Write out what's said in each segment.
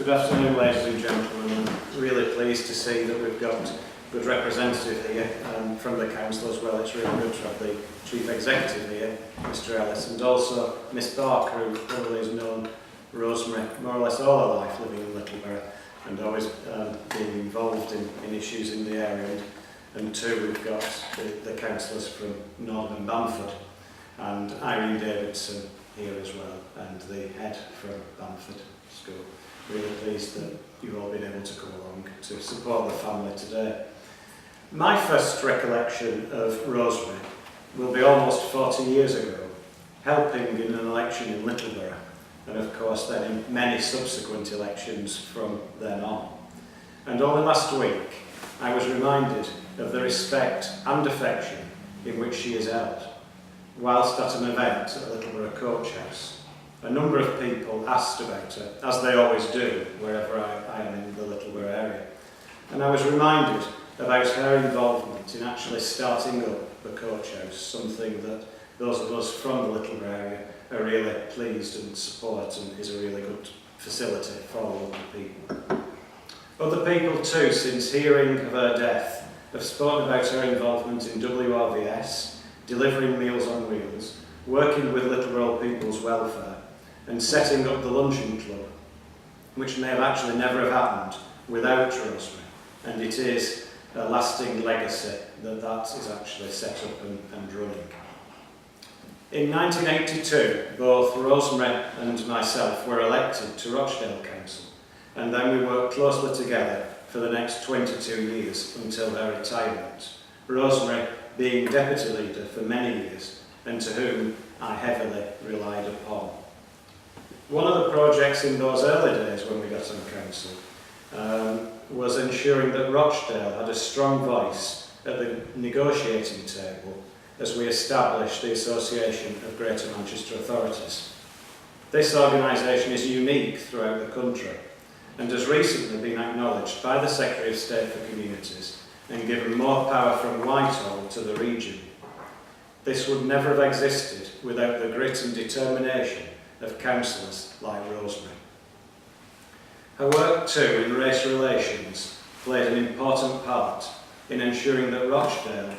Good afternoon, ladies and gentlemen. I'm really pleased to see that we've got a good representative here from the council as well. It's really good to have the Chief Executive here, Mr. Ellis, and also Miss Barker, who probably has known Rosemary more or less all her life living in Littleborough and always being involved in issues in the area. And two, we've got the councillors from Northern Bamford and Irene Davidson here as well, and the head from Bamford School. Really pleased that you've all been able to come along to support the family today. My first recollection of Rosemary will be almost 40 years ago, helping in an election in Littleborough, and of course then in many subsequent elections from then on. And only last week I was reminded of the respect and affection in which she is held. Whilst at an event at Littleborough Coach House, a number of people asked about her, as they always do wherever I am in the Littleborough area. And I was reminded about her involvement in actually starting up the Coach House, something that those of us from the Littleborough area are really pleased and support, and is a really good facility for local people. Other people too, since hearing of her death, have spoken about her involvement in WRVS, delivering Meals on Wheels, working with Littleborough people's welfare, and setting up the luncheon club, which may have actually never have happened without Rosemary, and it is a lasting legacy that is actually set up and running. In 1982, both Rosemary and myself were elected to Rochdale Council, and then we worked closely together for the next 22 years until her retirement, Rosemary being deputy leader for many years, and to whom I heavily relied upon. One of the projects in those early days when we got on council was ensuring that Rochdale had a strong voice at the negotiating table as we established the Association of Greater Manchester Authorities. This organisation is unique throughout the country and has recently been acknowledged by the Secretary of State for Communities and given more power from Whitehall to the region. This would never have existed without the grit and determination of councillors like Rosemary. Her work too in race relations played an important part in ensuring that Rochdale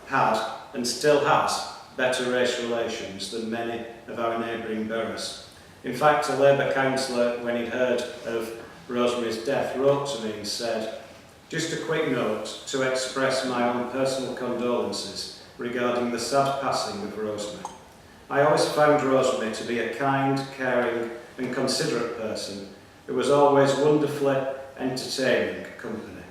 had and still has better race relations than many of our neighbouring boroughs. In fact, a Labour councillor, when he'd heard of Rosemary's death, wrote to me and said, "Just a quick note to express my own personal condolences regarding the sad passing of Rosemary. I always found Rosemary to be a kind, caring and considerate person who was always wonderfully entertaining company.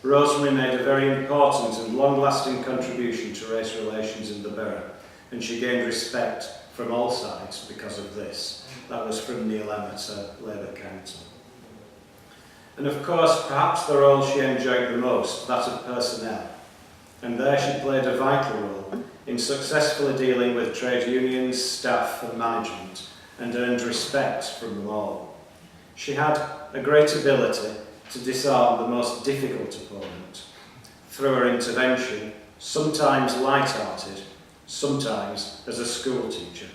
Rosemary made a very important and long-lasting contribution to race relations in the borough, and she gained respect from all sides because of this." That was from Neil Emmett, Labour councillor. And of course, perhaps the role she enjoyed the most, that of personnel. And there she played a vital role in successfully dealing with trade unions, staff and management, and earned respect from them all. She had a great ability to disarm the most difficult opponent through her intervention, sometimes light-hearted, sometimes as a school teacher.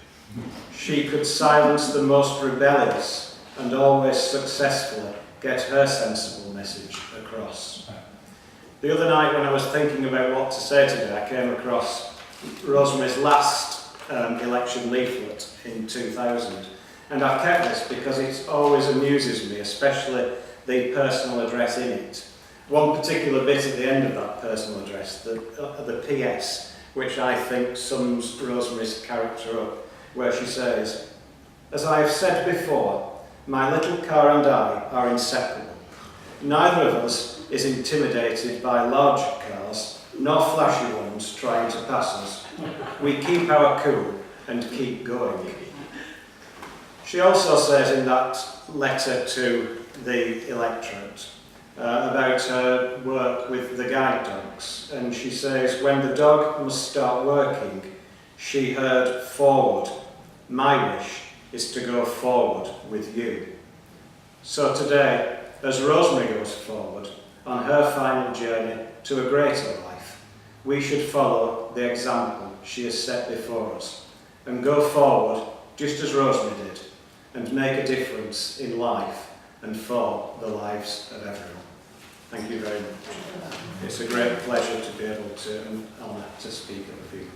She could silence the most rebellious and always successfully get her sensible message across. The other night when I was thinking about what to say today, I came across Rosemary's last election leaflet in 2000, and I've kept this because it always amuses me, especially the personal address in it. One particular bit at the end of that personal address, the PS, which I think sums Rosemary's character up, where she says, "As I have said before, my little car and I are inseparable. Neither of us is intimidated by large cars, nor flashy ones trying to pass us. We keep our cool and keep going." She also says in that letter to the electorate about her work with the guide dogs, and she says, "When the dog must start working, she heard forward. My wish is to go forward with you." So today, as Rosemary goes forward on her final journey to a greater life, we should follow the example she has set before us and go forward just as Rosemary did and make a difference in life and for the lives of everyone. Thank you very much. It's a great pleasure to be able to, and honour to speak at the funeral.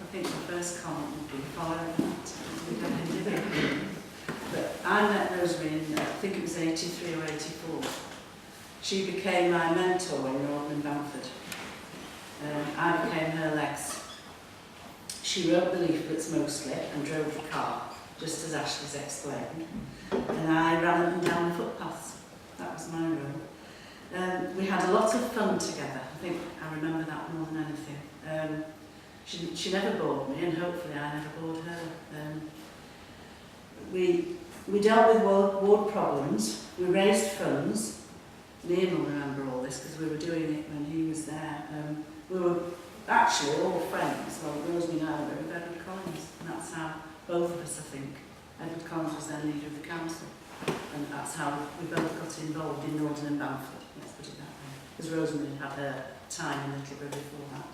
I think the first comment would be following that. We don't live it. But I met Rosemary in, I think it was 83 or 84. She became my mentor in Northern and Bamford. I became her legs. She wrote the leaflets mostly and drove the car, just as Ashley's explained. And I ran up and down the footpaths. That was my role. We had a lot of fun together. I think I remember that more than anything. She never bored me, and hopefully I never bored her. We dealt with ward problems. We raised funds. Liam will remember all this because we were doing it when he was there. We were actually all friends. Well, Rosemary and I were with Edward Collins, and that's how both of us, I think. Edward Collins was then leader of the council, and that's how we both got involved in Northern and Bamford. Let's put it that way. Because Rosemary had her time in Littleborough before that.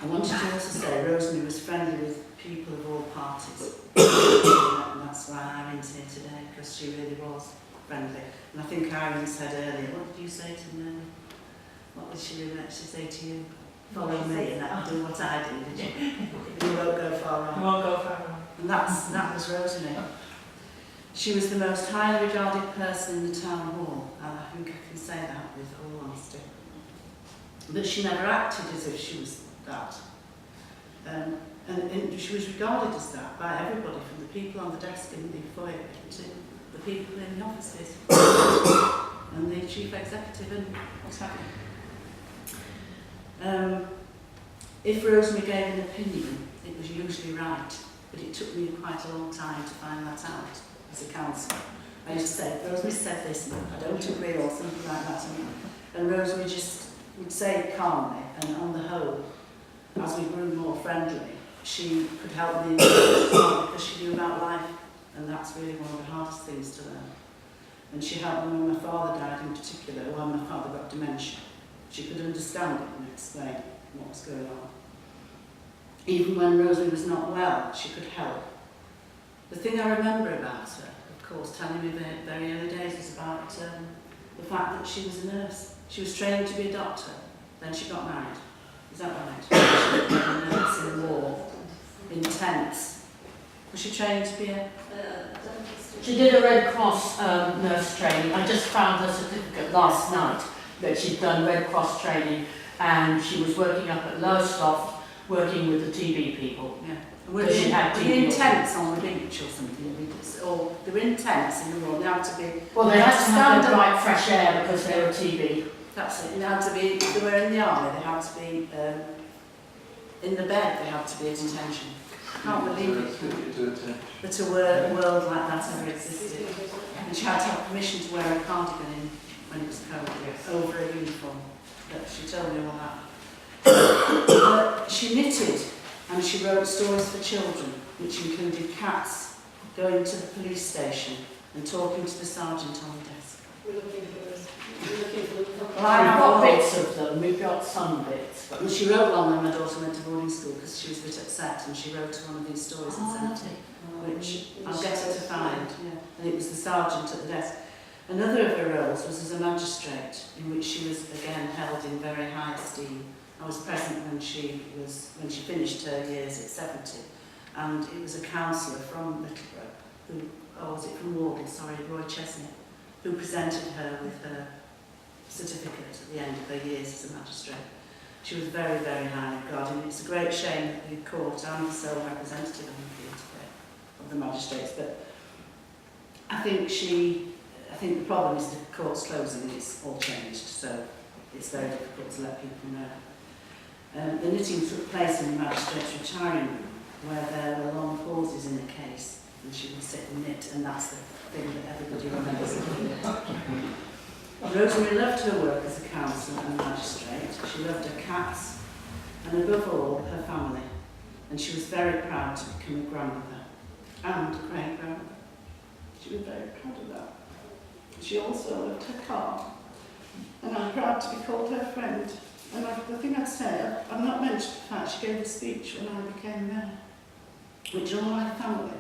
I wanted to also say Rosemary was friendly with people of all parties. And that's why Irene's here today, because she really was friendly. And I think Irene said earlier, what did you say to me? What did she say to you? Follow me and do what I do, did you? You won't go far wrong. You won't go far wrong. And that was Rosemary. She was the most highly regarded person in the town hall. I think I can say that with all honesty. But she never acted as if she was that. And she was regarded as that by everybody, from the people on the desk in the foyer to the people in the offices and the chief executive and what's happening. If Rosemary gave an opinion, it was usually right, but it took me quite a long time to find that out as a councillor. I used to say, Rosemary said this, and I don't agree, or something like that. And Rosemary just would say it calmly, and on the whole, as we grew more friendly, she could help me because she knew about life, and that's really one of the hardest things to learn. And she helped me when my father died in particular, when my father got dementia. She could understand it and explain what was going on. Even when Rosemary was not well, she could help. The thing I remember about her, of course, telling me the very early days, was about the fact that she was a nurse. She was trained to be a doctor, then she got married. Is that right? She became a nurse in war, in tents. Was she trained to be a... She did a Red Cross nurse training. I just found her certificate last night that she'd done Red Cross training, and she was working up at Lowestoft, working with the TB people. Yeah. Were they in tents on the beach or something? Or they were in tents in the war, they had to be... Well, they had to have the right fresh air because they were TB. That's it, they had to be, if they were in the army, they had to be in the bed, they had to be at attention. I can't believe it, that a world like that ever existed. And she had to have permission to wear a cardigan when it was cold, over a uniform. But she told me all that. She knitted, and she wrote stories for children, which included cats going to the police station and talking to the sergeant on the desk. We're looking for this. Well, I've got bits of them, we've got some bits. Well, she wrote one when my daughter went to boarding school because she was a bit upset, and she wrote one of these stories and sent it, which I'll get her to find. Yeah. And it was the sergeant at the desk. Another of her roles was as a magistrate, in which she was again held in very high esteem. I was present when she finished her years at 70, and it was a councillor from Littleborough, from Wardle, Roy Chesney, who presented her with her certificate at the end of her years as a magistrate. She was very, very highly regarded, and it's a great shame that the court, I'm the sole representative of the magistrates, but I think the problem is the court's closing and it's all changed, so it's very difficult to let people know. The knitting took place in the magistrate's retiring room, where there were long pauses in the case, and she would sit and knit, and that's the thing that everybody remembers. Rosemary loved her work as a councillor and magistrate. She loved her cats, and above all, her family. And she was very proud to become a grandmother and a great-grandmother. She was very proud of that. She also loved her car, and I'm proud to be called her friend. And the thing I'd say, I've not mentioned the fact she gave a speech when I became mayor, which all my family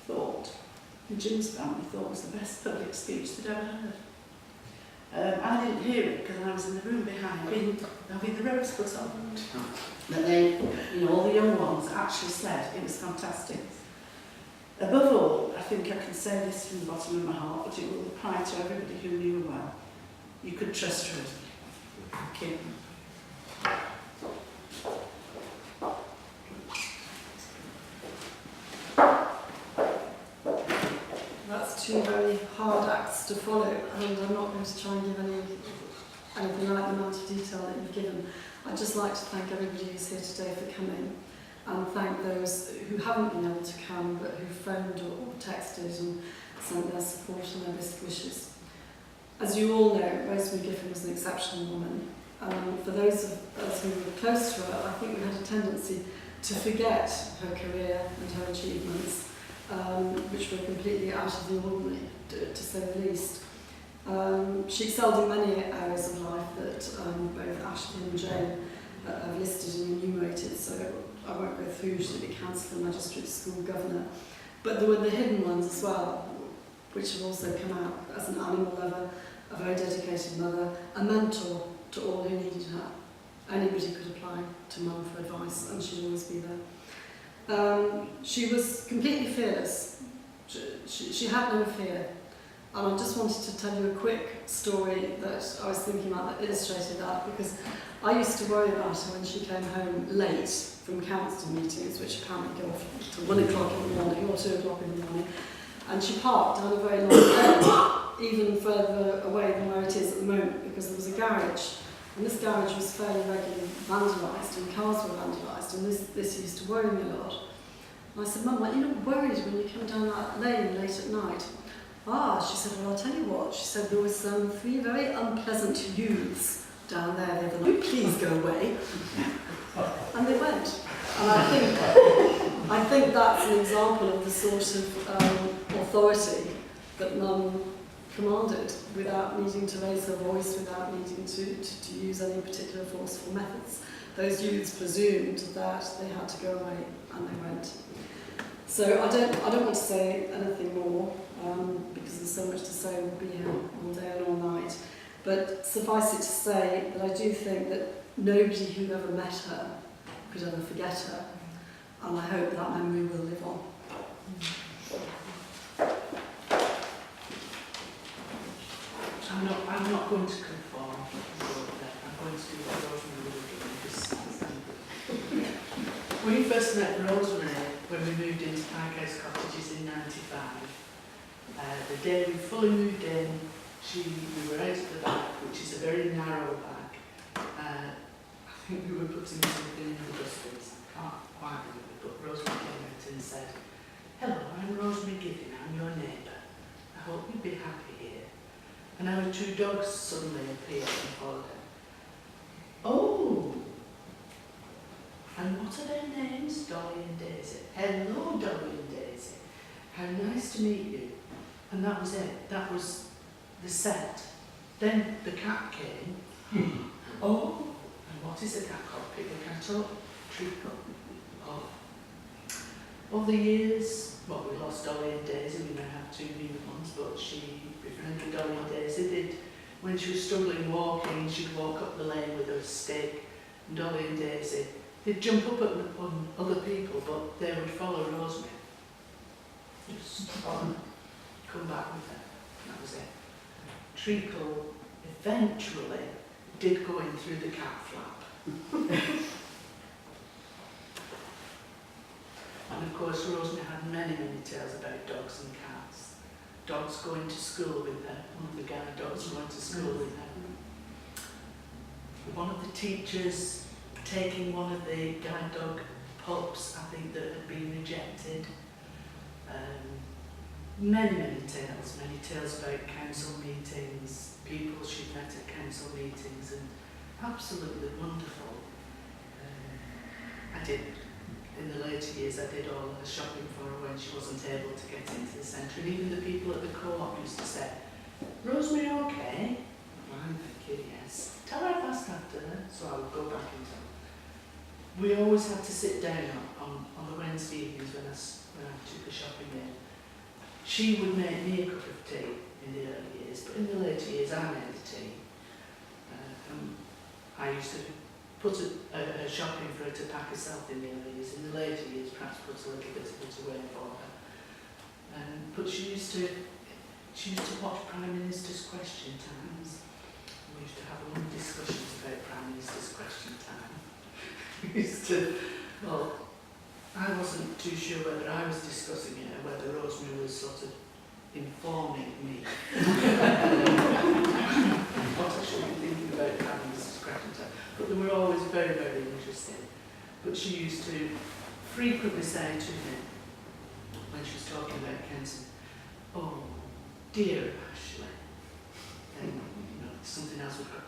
thought, and Jim's family thought was the best public speech they'd ever heard. I didn't hear it because I was in the room behind, having the rosebuds on. But they, all the young ones actually said it was fantastic. Above all, I think I can say this from the bottom of my heart, but it will apply to everybody who knew her well. You could trust Rosemary. Thank you. That's two very hard acts to follow, and I'm not going to try and give anything like the amount of detail that you've given. I'd just like to thank everybody who's here today for coming, and thank those who haven't been able to come but who phoned or texted and sent their support and their best wishes. As you all know, Rosemary Giffin was an exceptional woman. For those of us who were close to her, I think we had a tendency to forget her career and her achievements, which were completely out of the ordinary, to say the least. She excelled in many areas of life that both Ashley and Jane have listed and enumerated, so I won't go through. She did councillor, magistrate, school governor, but there were the hidden ones as well, which have also come out as an animal lover, a very dedicated mother, a mentor to all who needed her. Anybody could apply to Mum for advice, and she'd always be there. She was completely fearless. She had no fear. And I just wanted to tell you a quick story that I was thinking about that illustrated that, because I used to worry about her when she came home late from council meetings, which apparently go off to 1 o'clock in the morning or 2 o'clock in the morning. And she parked down a very long lane, even further away than where it is at the moment, because there was a garage. And this garage was fairly regularly vandalised, and cars were vandalised, and this used to worry me a lot. And I said, Mum, are you not worried when you come down that lane late at night? She said, well, I'll tell you what. She said, there was 3 very unpleasant youths down there the other night. Please go away. And they went. And I think that's an example of the sort of authority that Mum commanded, without needing to raise her voice, without needing to use any particular forceful methods. Those youths presumed that they had to go away, and they went. So I don't want to say anything more, because there's so much to say. We'll be here all day and all night. But suffice it to say that I do think that nobody who ever met her could ever forget her, and I hope that memory will live on. I'm not going to conform. I'm going to do what Rosemary will do. When we first met Rosemary, when we moved into Parkhouse Cottages in '95, the day we fully moved in, we were out at the back, which is a very narrow back. I think we were putting something in the dustbins. I can't quite remember, but Rosemary came out and said, "Hello, I'm Rosemary Giffin, I'm your neighbour. I hope you'll be happy here." And our 2 dogs suddenly appeared and followed her. "Oh! And what are their names?" "Dolly and Daisy." "Hello, Dolly and Daisy. How nice to meet you." And that was it. That was the set. Then the cat came. "Oh, and what is a cat called? Pick the cat up, treacle." Oh. Over the years, well, we lost Dolly and Daisy. We now have 2 new ones, but she befriended Dolly and Daisy. When she was struggling walking, she'd walk up the lane with her stick, and Dolly and Daisy, they'd jump up on other people, but they would follow Rosemary. Just come back with her. That was it. Treacle eventually did go in through the cat flap. And of course, Rosemary had many, many tales about dogs and cats. Dogs going to school with her, one of the guide dogs going to school with her. One of the teachers taking one of the guide dog pups, I think, that had been rejected. Many, many tales about council meetings, people she'd met at council meetings, and absolutely wonderful. I did in the later years I did all her shopping for her when she wasn't able to get into the centre. And even the people at the co-op used to say, Rosemary, okay? Fine, thank you, yes. Tell her I've asked after her. So I would go back and tell her. We always had to sit down on the Wednesday evenings when I took the shopping in. She would make me a cup of tea in the early years, but in the later years I made the tea. I used to put a shopping for her to pack herself in the early years. In the later years, perhaps put a little bit of it away for her. But she used to watch Prime Minister's Question Times. We used to have long discussions about Prime Minister's Question Time. We used to, well, I wasn't too sure whether I was discussing it or whether Rosemary was sort of informing me what I should be thinking about Prime Minister's Question Time. But they were always very, very interesting. But she used to frequently say to me, when she was talking about Kenton, oh, dear Ashley, and something else would go,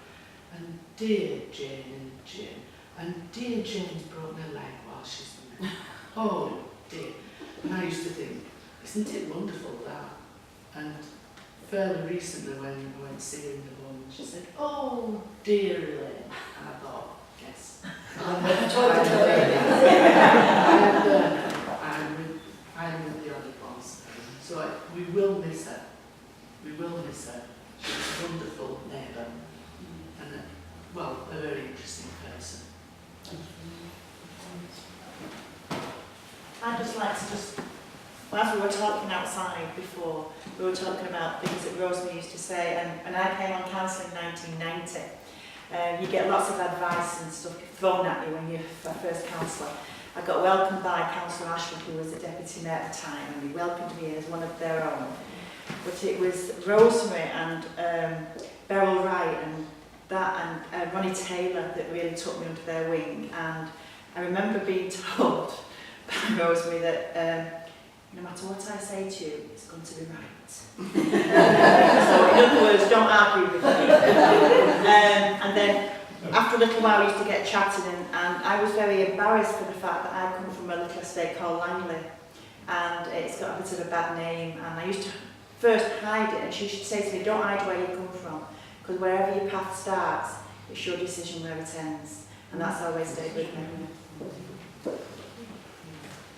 and dear Jane and Jim, and dear Jane's broken her leg while she's there. Oh dear. And I used to think, isn't it wonderful that? And fairly recently when I went to see her in the morning, she said, oh dear Elaine. And I thought, yes. I'm with the other ones. So we will miss her. We will miss her. She's a wonderful neighbour and a very interesting person. I'd just like to as we were talking outside before, we were talking about things that Rosemary used to say, and when I came on council in 1990, you get lots of advice and stuff thrown at you when you're first councillor. I got welcomed by Councillor Ashford, who was the deputy mayor at the time, and he welcomed me as one of their own. But it was Rosemary and Beryl Wright and Ronnie Taylor that really took me under their wing. And I remember being told by Rosemary that no matter what I say to you, it's going to be right. So in other words, don't argue with me. And then after a little while we used to get chatting, and I was very embarrassed for the fact that I come from a little estate called Langley, and it's got a bit of a bad name, and I used to first hide it, and she should say to me, don't hide where you come from, because wherever your path starts, it's your decision where it ends, and that's always stayed with me.